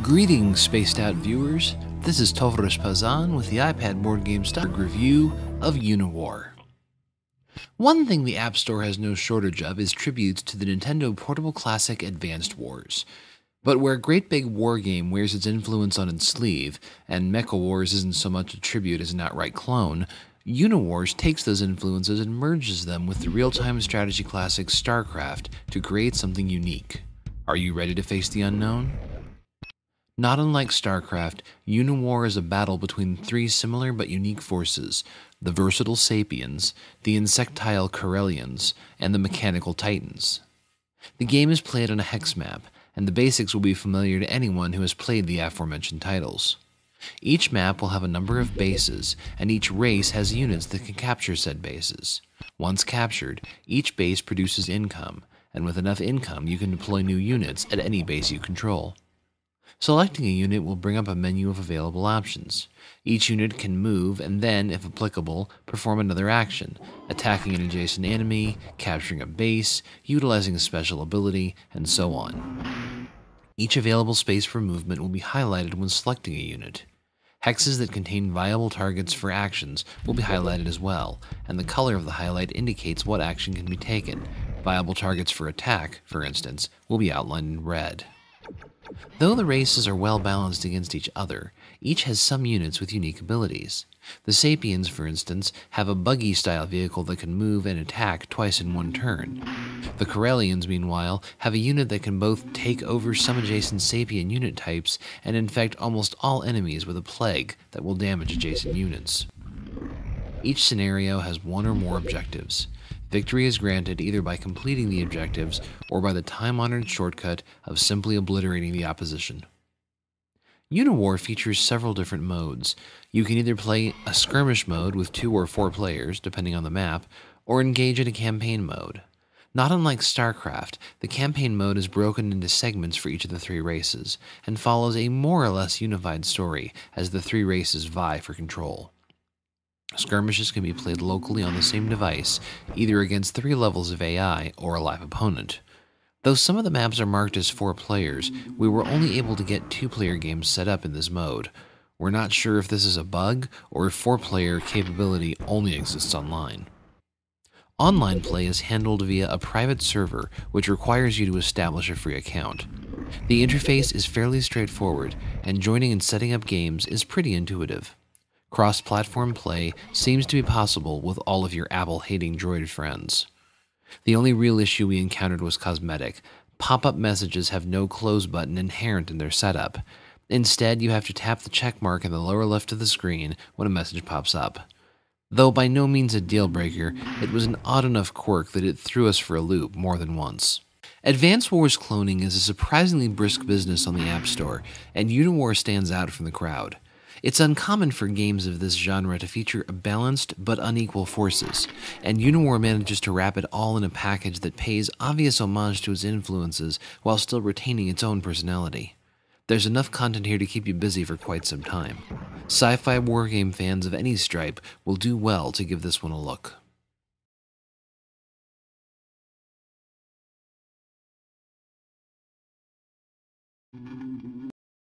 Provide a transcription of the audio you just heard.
Greetings, spaced out viewers. This is Tovros Pazan with the iPad board game stock review of Uniwar. One thing the App Store has no shortage of is tributes to the Nintendo Portable Classic Advanced Wars. But where Great Big War Game wears its influence on its sleeve, and Mecha Wars isn't so much a tribute as an outright clone, Uniwars takes those influences and merges them with the real-time strategy classic StarCraft to create something unique. Are you ready to face the unknown? Not unlike StarCraft, Uniwar is a battle between three similar but unique forces: the versatile Sapiens, the insectile Corellians, and the mechanical Titans. The game is played on a hex map, and the basics will be familiar to anyone who has played the aforementioned titles. Each map will have a number of bases, and each race has units that can capture said bases. Once captured, each base produces income, and with enough income you can deploy new units at any base you control. Selecting a unit will bring up a menu of available options. Each unit can move and then, if applicable, perform another action, attacking an adjacent enemy, capturing a base, utilizing a special ability, and so on. Each available space for movement will be highlighted when selecting a unit. Hexes that contain viable targets for actions will be highlighted as well, and the color of the highlight indicates what action can be taken. Viable targets for attack, for instance, will be outlined in red. Though the races are well balanced against each other, each has some units with unique abilities. The Sapiens, for instance, have a buggy-style vehicle that can move and attack twice in one turn. The Corellians, meanwhile, have a unit that can both take over some adjacent Sapien unit types and infect almost all enemies with a plague that will damage adjacent units. Each scenario has one or more objectives. Victory is granted either by completing the objectives or by the time-honored shortcut of simply obliterating the opposition. Uniwar features several different modes. You can either play a skirmish mode with 2 or 4 players, depending on the map, or engage in a campaign mode. Not unlike StarCraft, the campaign mode is broken into segments for each of the 3 races, and follows a more or less unified story as the 3 races vie for control. Skirmishes can be played locally on the same device, either against 3 levels of AI or a live opponent. Though some of the maps are marked as 4 players, we were only able to get 2-player games set up in this mode. We're not sure if this is a bug or if 4-player capability only exists online. Online play is handled via a private server, which requires you to establish a free account. The interface is fairly straightforward, and joining and setting up games is pretty intuitive. Cross-platform play seems to be possible with all of your Apple-hating droid friends. The only real issue we encountered was cosmetic. Pop-up messages have no close button inherent in their setup. Instead, you have to tap the check mark in the lower left of the screen when a message pops up. Though by no means a deal-breaker, it was an odd enough quirk that it threw us for a loop more than once. Advanced Wars cloning is a surprisingly brisk business on the App Store, and Uniwar stands out from the crowd. It's uncommon for games of this genre to feature balanced but unequal forces, and Uniwar manages to wrap it all in a package that pays obvious homage to its influences while still retaining its own personality. There's enough content here to keep you busy for quite some time. Sci-fi wargame fans of any stripe will do well to give this one a look.